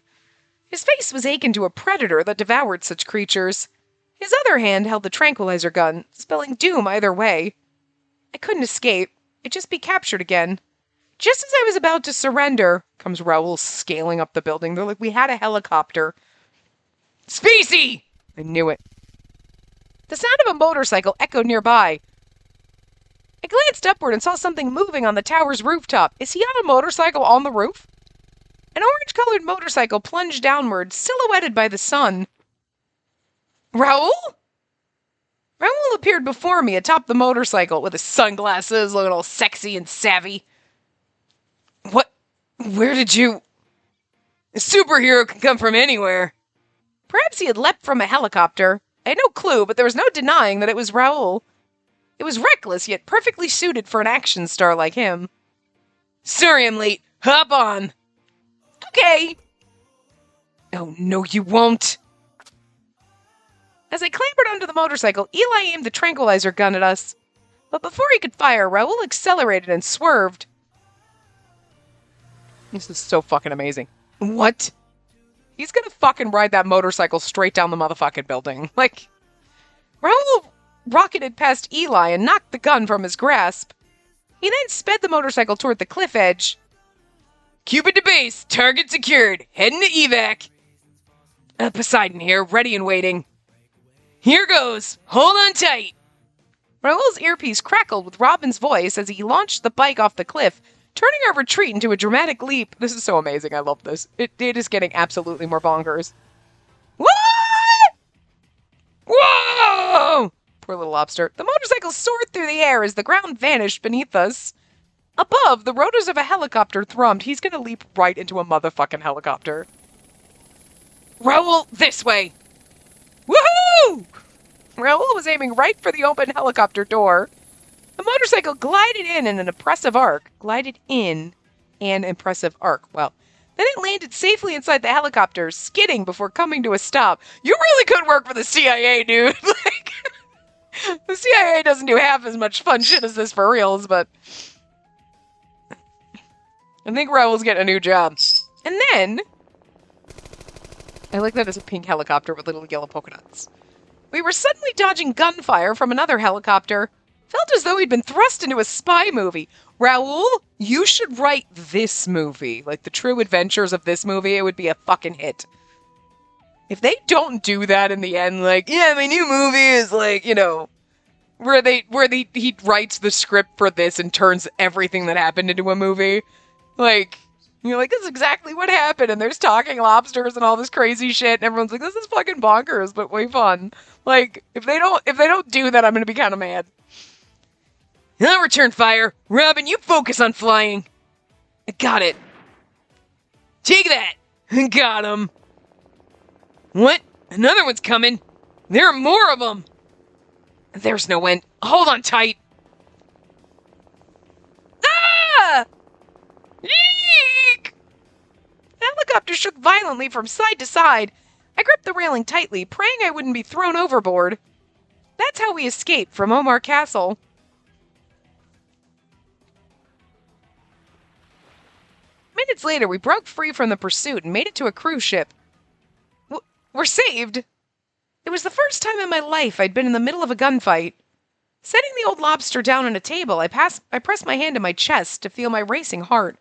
A: His face was akin to a predator that devoured such creatures. His other hand held the tranquilizer gun, spelling doom either way. I couldn't escape. I'd just be captured again. Just as I was about to surrender, comes Raoul scaling up the building. They're like, we had a helicopter. Spacey! I knew it. The sound of a motorcycle echoed nearby. I glanced upward and saw something moving on the tower's rooftop. Is he on a motorcycle on the roof? An orange-colored motorcycle plunged downward, silhouetted by the sun. Raoul? Raoul appeared before me atop the motorcycle with his sunglasses, looking all sexy and savvy. What? Where did you...
B: A superhero can come from anywhere.
A: Perhaps he had leapt from a helicopter. I had no clue, but there was no denying that it was Raoul. It was reckless, yet perfectly suited for an action star like him.
B: Sorry I'm late. Hop on.
A: Okay.
B: Oh, no you won't.
A: As I clambered onto the motorcycle, Eli aimed the tranquilizer gun at us. But before he could fire, Raoul accelerated and swerved. This is so fucking amazing.
B: What?
A: He's gonna fucking ride that motorcycle straight down the motherfucking building. Raoul rocketed past Eli and knocked the gun from his grasp. He then sped the motorcycle toward the cliff edge.
B: Cupid to base. Target secured. Heading to evac. Poseidon here, ready and waiting. Here goes. Hold on tight.
A: Raoul's earpiece crackled with Robin's voice as he launched the bike off the cliff, turning our retreat into a dramatic leap. This is so amazing. I love this. It is getting absolutely more bonkers. What?
B: Whoa!
A: Poor little lobster. The motorcycle soared through the air as the ground vanished beneath us. Above, the rotors of a helicopter thrummed. He's gonna leap right into a motherfucking helicopter. Raoul, this way! Woohoo! Raoul was aiming right for the open helicopter door. The motorcycle glided in an impressive arc. Well, then it landed safely inside the helicopter, skidding before coming to a stop. You really could work for the CIA, dude. The CIA doesn't do half as much fun shit as this for reals, but... I think Raoul's getting a new job. And then... I like that it's a pink helicopter with little yellow polka dots. We were suddenly dodging gunfire from another helicopter. Felt as though we'd been thrust into a spy movie. Raoul, you should write this movie. The true adventures of this movie, it would be a fucking hit. If they don't do that in the end, like, yeah, my new movie is like, where he writes the script for this and turns everything that happened into a movie. Like, you're like, this is exactly what happened, and there's talking lobsters and all this crazy shit, and everyone's like, this is fucking bonkers, but way fun. Like, if they don't do that, I'm gonna be kind of mad. I'll return fire. Robin, you focus on flying. I got it. Take that. Got him. What? Another one's coming. There are more of them. There's no end. Hold on tight. Ah! Eek! The helicopter shook violently from side to side. I gripped the railing tightly, praying I wouldn't be thrown overboard. That's how we escaped from Omar Castle. Minutes later, we broke free from the pursuit and made it to a cruise ship. We're saved! It was the first time in my life I'd been in the middle of a gunfight. Setting the old lobster down on a table, I pressed my hand to my chest to feel my racing heart.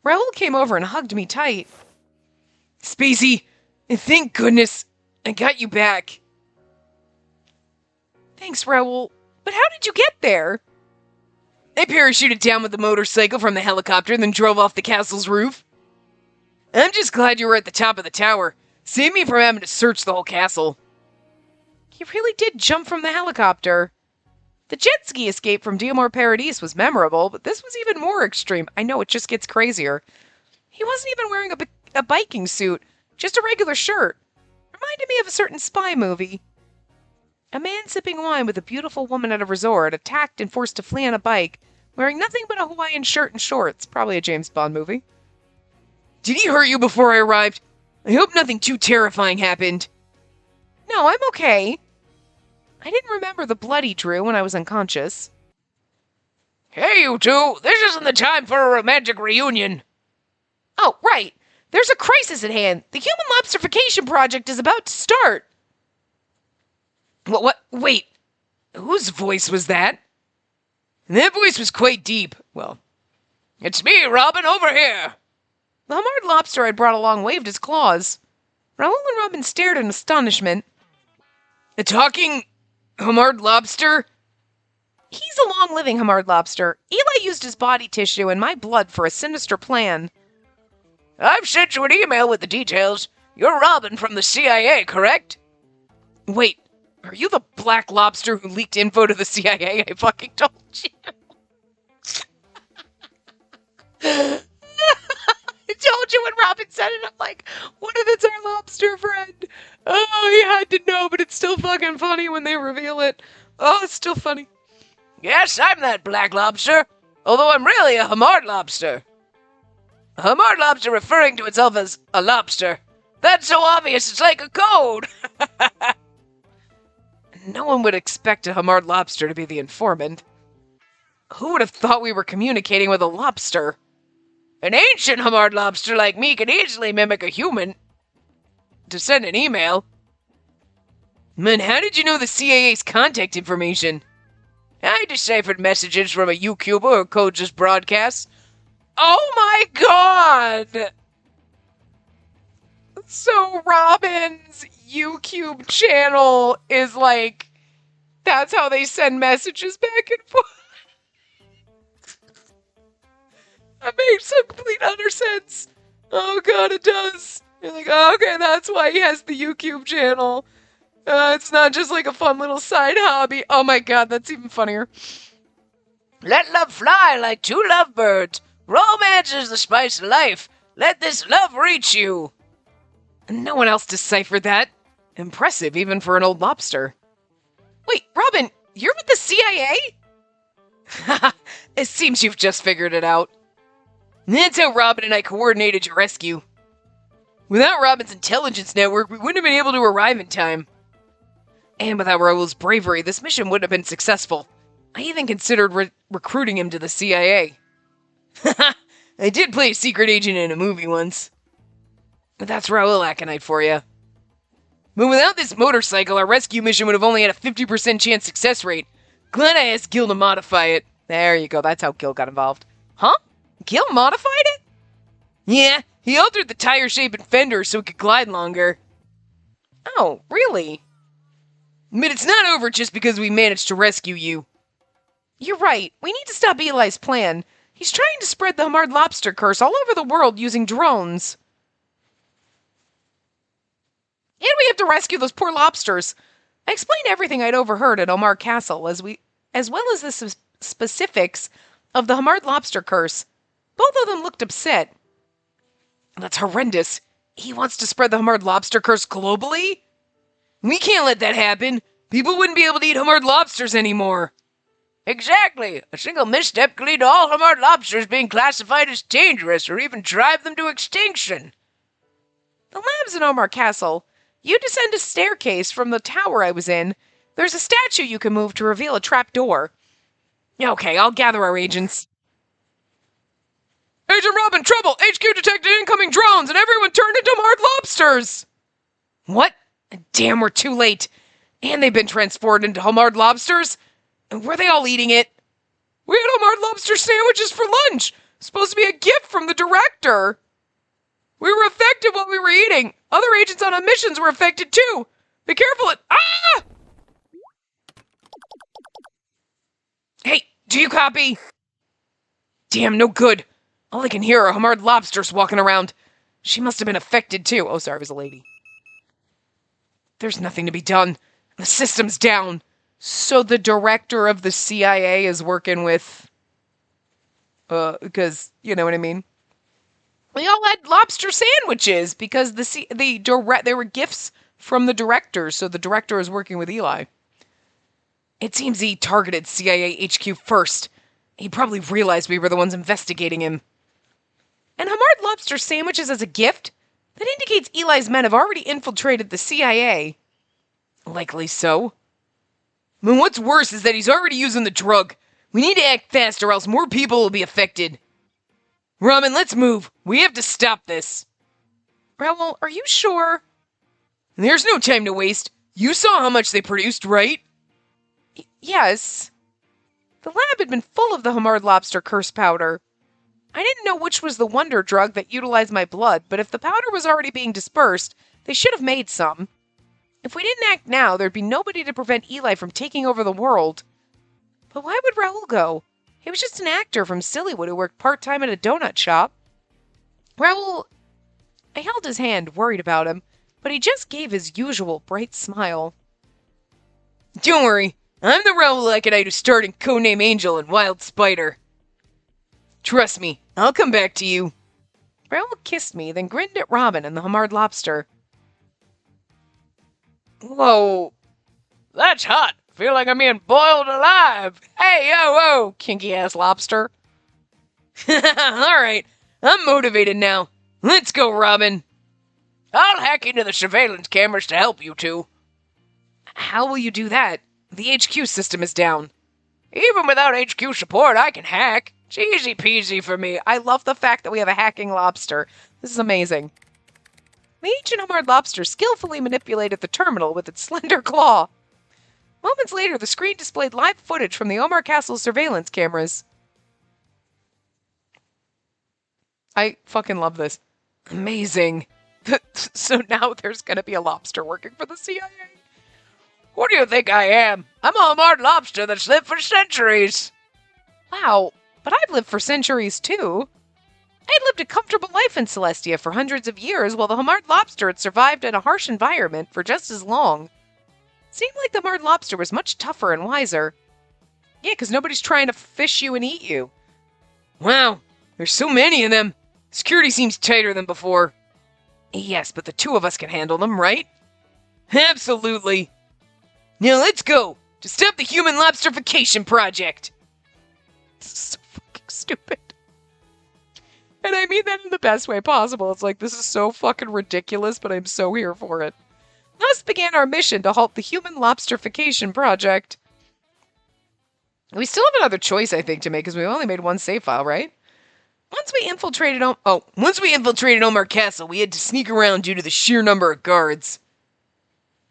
A: Raoul came over and hugged me tight. Spacey, thank goodness I got you back. Thanks, Raoul. But how did you get there? I parachuted down with the motorcycle from the helicopter, then drove off the castle's roof. I'm just glad you were at the top of the tower. Saved me from having to search the whole castle. You really did jump from the helicopter. The jet ski escape from Diamor Paradis was memorable, but this was even more extreme. I know, it just gets crazier. He wasn't even wearing a biking suit, just a regular shirt. Reminded me of a certain spy movie. A man sipping wine with a beautiful woman at a resort, attacked and forced to flee on a bike, wearing nothing but a Hawaiian shirt and shorts. Probably a James Bond movie. Did he hurt you before I arrived? I hope nothing too terrifying happened. No, I'm okay. I didn't remember the blood he drew when I was unconscious. Hey, you two! This isn't the time for a romantic reunion! Oh, right! There's a crisis at hand! The human lobsterification project is about to start! What? Wait. Whose voice was that? That voice was quite deep. Well, it's me, Robin, over here! The Hamard lobster I'd brought along waved his claws. Raoul and Robin stared in astonishment. A talking Hamard lobster? He's a long-living Hamard lobster. Eli used his body tissue and my blood for a sinister plan. I've sent you an email with the details. You're Robin from the CIA, correct? Wait, are you the black lobster who leaked info to the CIA? I fucking told you. I told you when Robin said it, I'm like, what if it's our lobster friend? Oh, he had to know, but it's still fucking funny when they reveal it. Oh, it's still funny. Yes, I'm that black lobster, although I'm really a Hamard lobster. A Hamard lobster referring to itself as a lobster. That's so obvious, it's like a code. No one would expect a Hamard lobster to be the informant. Who would have thought we were communicating with a lobster? An ancient Hamard lobster like me can easily mimic a human. To send an email. Man, how did you know the CIA's contact information? I deciphered messages from a YouTuber or code just broadcasts. Oh my god! So Robin's YouTube channel is like, that's how they send messages back and forth. That makes complete utter sense. Oh god, it does. You're like, oh, okay, that's why he has the YouTube channel. It's not just like a fun little side hobby. Oh my god, that's even funnier. Let love fly like two lovebirds. Romance is the spice of life. Let this love reach you. No one else deciphered that. Impressive, even for an old lobster. Wait, Robin, you're with the CIA? It seems you've just figured it out. That's how Robin and I coordinated your rescue. Without Robin's intelligence network, we wouldn't have been able to arrive in time. And without Raoul's bravery, this mission wouldn't have been successful. I even considered recruiting him to the CIA. I did play a secret agent in a movie once. But that's Raoul Aconite for you. But without this motorcycle, our rescue mission would have only had a 50% chance success rate. Glad I asked Gil to modify it. There you go, that's how Gil got involved. Huh? Gil modified it? Yeah, he altered the tire shape and fenders so it could glide longer. Oh, really?
B: But it's not over just because we managed to rescue you.
A: You're right. We need to stop Eli's plan. He's trying to spread the hard lobster curse all over the world using drones. And we have to rescue those poor lobsters. I explained everything I'd overheard at Omar Castle, as well as the specifics of the Hamard lobster curse. Both of them looked upset. That's horrendous. He wants to spread the Hamard lobster curse globally?
B: We can't let that happen. People wouldn't be able to eat Hamard lobsters anymore. Exactly. A single misstep could lead to all Hamard lobsters being classified as dangerous or even drive them to extinction.
A: The labs in Omar Castle. You descend a staircase from the tower I was in. There's a statue you can move to reveal a trap door. Okay, I'll gather our agents.
B: Agent Robin, trouble! HQ detected incoming drones and everyone turned into hard lobsters!
A: What? Damn, we're too late. And they've been transformed into Hamard lobsters? Were they all eating it?
B: We had Hamard lobster sandwiches for lunch! Supposed to be a gift from the director! We were affected while we were eating! Other agents on missions were affected too! Be careful! Ah!
A: Hey, do you copy? Damn, no good. All I can hear are Hamard lobsters walking around. She must have been affected too. Oh, sorry, it was a lady. There's nothing to be done. The system's down. So the director of the CIA is working with... because, you know what I mean? We all had lobster sandwiches because they were gifts from the director, so the director is working with Eli. It seems he targeted CIA HQ first. He probably realized we were the ones investigating him. And Hamard lobster sandwiches as a gift? That indicates Eli's men have already infiltrated the CIA. Likely so.
B: But what's worse is that he's already using the drug. We need to act fast or else more people will be affected. Ramen, let's move. We have to stop this.
A: Raoul, are you sure?
B: There's no time to waste. You saw how much they produced, right?
A: Yes. The lab had been full of the Hamard lobster curse powder. I didn't know which was the wonder drug that utilized my blood, but if the powder was already being dispersed, they should have made some. If we didn't act now, there'd be nobody to prevent Eli from taking over the world. But why would Raoul go? He was just an actor from Sillywood who worked part-time at a donut shop. Raoul... I held his hand, worried about him, but he just gave his usual bright smile.
B: Don't worry. I'm the Raoul Aconite who starred in Codename Angel and Wild Spider. Trust me, I'll come back to you.
A: Raoul kissed me, then grinned at Robin and the Hamard lobster.
B: Whoa. That's hot. Feel like I'm being boiled alive. Hey, yo, whoa,
A: Kinky-ass lobster.
B: Alright, I'm motivated now. Let's go, Robin. I'll hack into the surveillance cameras to help you two.
A: How will you do that? The HQ system is down.
B: Even without HQ support, I can hack. It's easy peasy for me.
A: I love the fact that we have a hacking lobster. This is amazing. The ancient Hamard lobster skillfully manipulated the terminal with its slender claw. Moments later, the screen displayed live footage from the Omar Castle surveillance cameras. I fucking love this. Amazing. So now there's gonna be a lobster working for the CIA.
B: Who do you think I am? I'm a Hamard lobster that's lived for centuries.
A: Wow, but I've lived for centuries too. I'd lived a comfortable life in Celestia for hundreds of years, while the Hamard lobster had survived in a harsh environment for just as long. It seemed like the Hamard lobster was much tougher and wiser. Yeah, because nobody's trying to fish you and eat you.
B: Wow, there's so many of them. Security seems tighter than before.
A: Yes, but the two of us can handle them, right?
B: Absolutely. Now let's go to stop the human lobsterification project.
A: This is so fucking stupid. And I mean that in the best way possible. It's like, this is so fucking ridiculous, but I'm so here for it. Thus began our mission to halt the human lobsterification project. We still have another choice, I think, to make, because we only made one save file, right? Once we infiltrated
B: Omar Castle, we had to sneak around due to the sheer number of guards.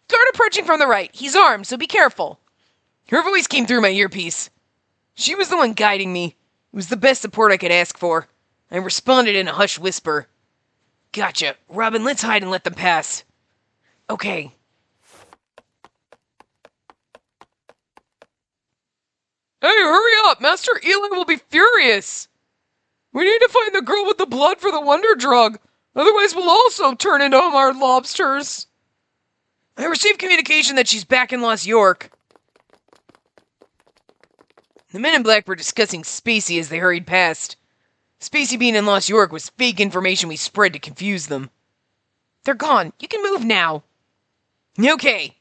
A: Guard approaching from the right. He's armed, so be careful.
B: Her voice came through my earpiece. She was the one guiding me. It was the best support I could ask for. I responded in a hushed whisper. Gotcha. Robin, let's hide and let them pass.
A: Okay.
B: Hey, hurry up! Master Eli will be furious! We need to find the girl with the blood for the wonder drug. Otherwise, we'll also turn into hard lobsters. I received communication that she's back in Lost York. The men in black were discussing Spacey as they hurried past. Spacey being in Lost York was fake information we spread to confuse them. They're gone. You can move now. Okay.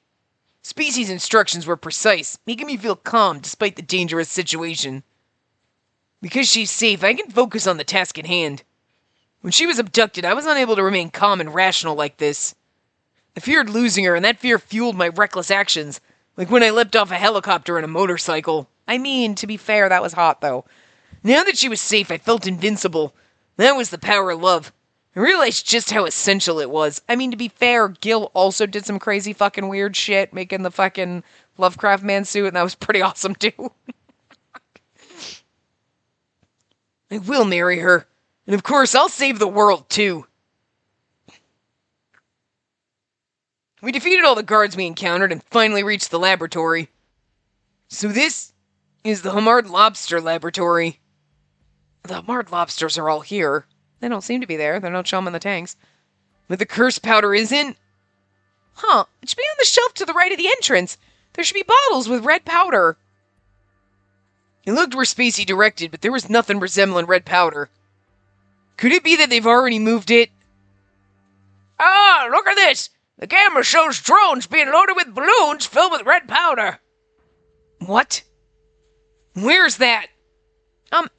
B: Spacey's instructions were precise, making me feel calm despite the dangerous situation. Because she's safe, I can focus on the task at hand. When she was abducted, I was unable to remain calm and rational like this. I feared losing her, and that fear fueled my reckless actions, like when I leapt off a helicopter and a motorcycle.
A: I mean, to be fair, that was hot, though.
B: Now that she was safe, I felt invincible. That was the power of love. I realized just how essential it was.
A: I mean, to be fair, Gil also did some crazy fucking weird shit, making the fucking Lovecraft man suit, and that was pretty awesome, too.
B: I will marry her. And of course, I'll save the world, too. We defeated all the guards we encountered and finally reached the laboratory. So this is the Hamard Lobster Laboratory.
A: The Hamard lobsters are all here. They don't seem to be there. They're no chum in the tanks.
B: But the cursed powder isn't?
A: Huh. It should be on the shelf to the right of the entrance. There should be bottles with red powder.
B: It looked where Spacey directed, but there was nothing resembling red powder. Could it be that they've already moved it? Ah, look at this! The camera shows drones being loaded with balloons filled with red powder. What? Where's that?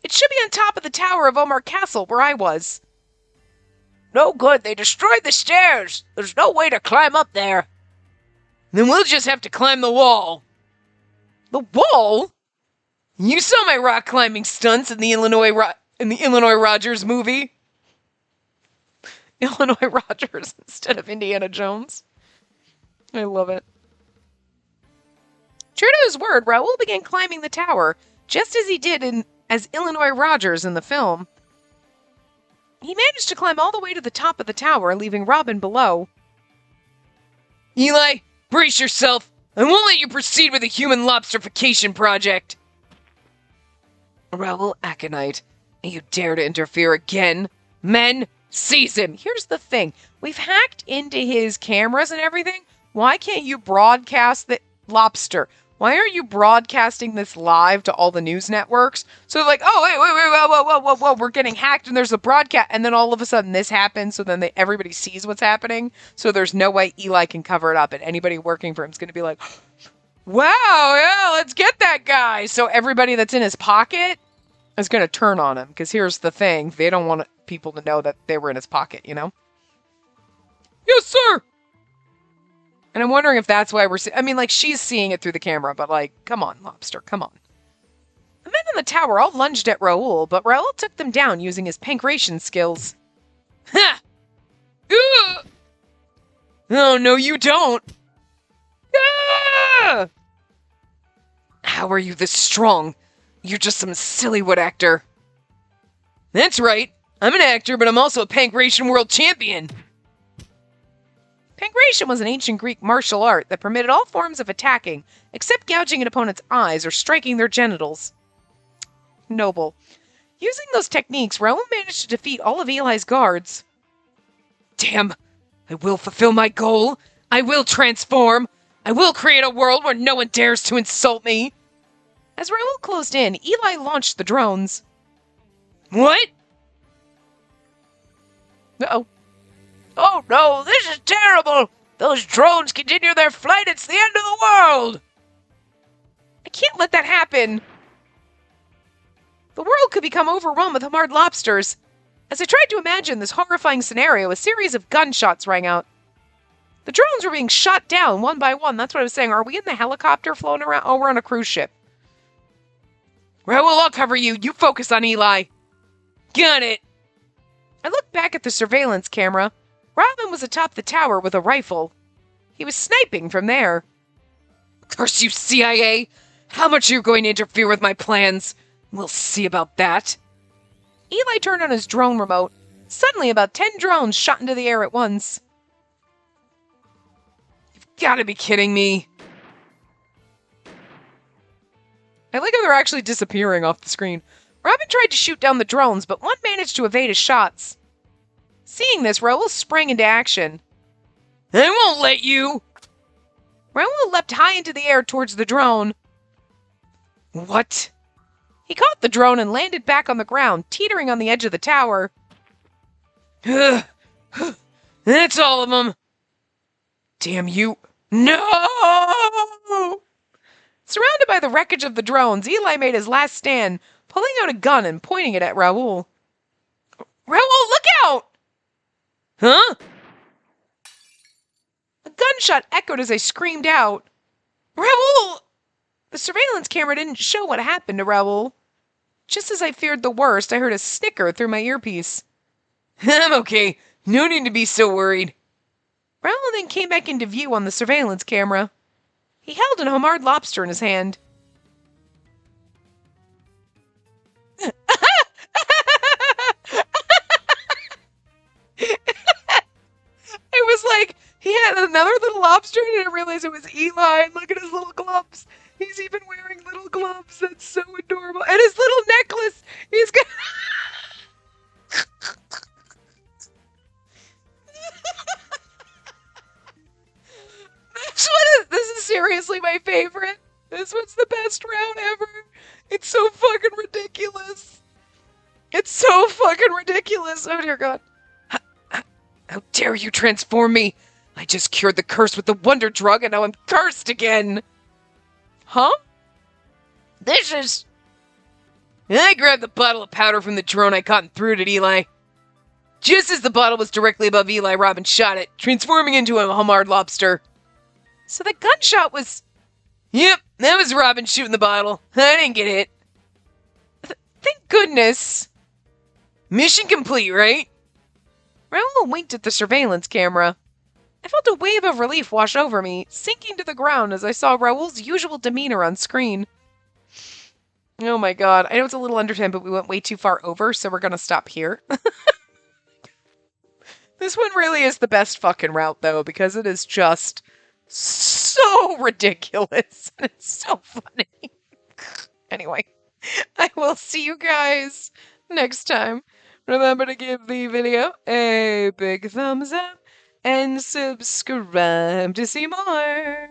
A: It should be on top of the tower of Omar Castle, where I was.
B: No good, they destroyed the stairs. There's no way to climb up there. Then we'll just have to climb the wall.
A: The wall?
B: You saw my rock climbing stunts in the Illinois Rogers movie.
A: Illinois Rogers instead of Indiana Jones. I love it. True to his word, Raoul began climbing the tower, just as he did as Illinois Rogers in the film. He managed to climb all the way to the top of the tower, leaving Robin below.
B: Eli, brace yourself. I won't let you proceed with the human lobsterification project.
A: Raoul Aconite, you dare to interfere again? Men, seize him. Here's the thing. We've hacked into his cameras and everything. Why can't you broadcast the lobster? Why aren't you broadcasting this live to all the news networks? So they're like, oh, wait, whoa, we're getting hacked and there's a broadcast. And then all of a sudden this happens, so then everybody sees what's happening. So there's no way Eli can cover it up. And anybody working for him is going to be like, wow, yeah, let's get that guy. So everybody that's in his pocket is going to turn on him. Because here's the thing. They don't want people to know that they were in his pocket, you know?
B: Yes, sir.
A: And I'm wondering if that's why I mean, like, she's seeing it through the camera, but, like, come on, lobster, come on. The men in the tower all lunged at Raoul, but Raoul took them down using his pancreation skills.
B: Ha! Oh, no, you don't.
A: Ah! How are you this strong? You're just some silly wood actor.
B: That's right. I'm an actor, but I'm also a pancreation world champion.
A: Pancreation was an ancient Greek martial art that permitted all forms of attacking, except gouging an opponent's eyes or striking their genitals. Noble. Using those techniques, Raoul managed to defeat all of Eli's guards.
B: Damn! I will fulfill my goal! I will transform! I will create a world where no one dares to insult me!
A: As Raoul closed in, Eli launched the drones.
B: What?
A: Uh-oh.
B: Oh no, this is terrible! Those drones continue their flight, it's the end of the world!
A: I can't let that happen! The world could become overrun with Hamard lobsters. As I tried to imagine this horrifying scenario, a series of gunshots rang out. The drones were being shot down one by one. That's what I was saying. Are we in the helicopter floating around? Oh, we're on a cruise ship.
B: Raoul, I'll cover you. You focus on Eli. Got it.
A: I looked back at the surveillance camera. Robin was atop the tower with a rifle. He was sniping from there.
B: Curse you, CIA! How much are you going to interfere with my plans? We'll see about that.
A: Eli turned on his drone remote. Suddenly, about 10 drones shot into the air at once.
B: You've got to be kidding me.
A: I like how they're actually disappearing off the screen. Robin tried to shoot down the drones, but one managed to evade his shots. Seeing this, Raoul sprang into action.
B: I won't let you!
A: Raoul leapt high into the air towards the drone.
B: What?
A: He caught the drone and landed back on the ground, teetering on the edge of the tower.
B: That's all of them.
A: Damn you.
B: No!
A: Surrounded by the wreckage of the drones, Eli made his last stand, pulling out a gun and pointing it at Raoul. Raoul, look out!
B: Huh?
A: A gunshot echoed as I screamed out. Raoul! The surveillance camera didn't show what happened to Raoul. Just as I feared the worst, I heard a snicker through my earpiece.
B: I'm okay. No need to be so worried.
A: Raoul then came back into view on the surveillance camera. He held an homard lobster in his hand. It was like he had another little lobster and I didn't realize it was Eli. And look at his little gloves. He's even wearing little gloves. That's so adorable. And his little necklace. He's got... This is seriously my favorite. This one's the best round ever. It's so fucking ridiculous. It's so fucking ridiculous. Oh dear God.
B: How dare you transform me? I just cured the curse with the wonder drug and now I'm cursed again.
A: Huh?
B: This is... I grabbed the bottle of powder from the drone I caught and threw it at Eli. Just as the bottle was directly above Eli, Robin shot it, transforming into a homard lobster.
A: So the gunshot was...
B: Yep, that was Robin shooting the bottle. I didn't get hit.
A: Thank goodness.
B: Mission complete, right?
A: Raoul winked at the surveillance camera. I felt a wave of relief wash over me, sinking to the ground as I saw Raoul's usual demeanor on screen. Oh my God. I know it's a little under 10, but we went way too far over, so we're gonna stop here. This one really is the best fucking route, though, because it is just so ridiculous. It's so funny. Anyway, I will see you guys next time. Remember to give the video a big thumbs up and subscribe to see more.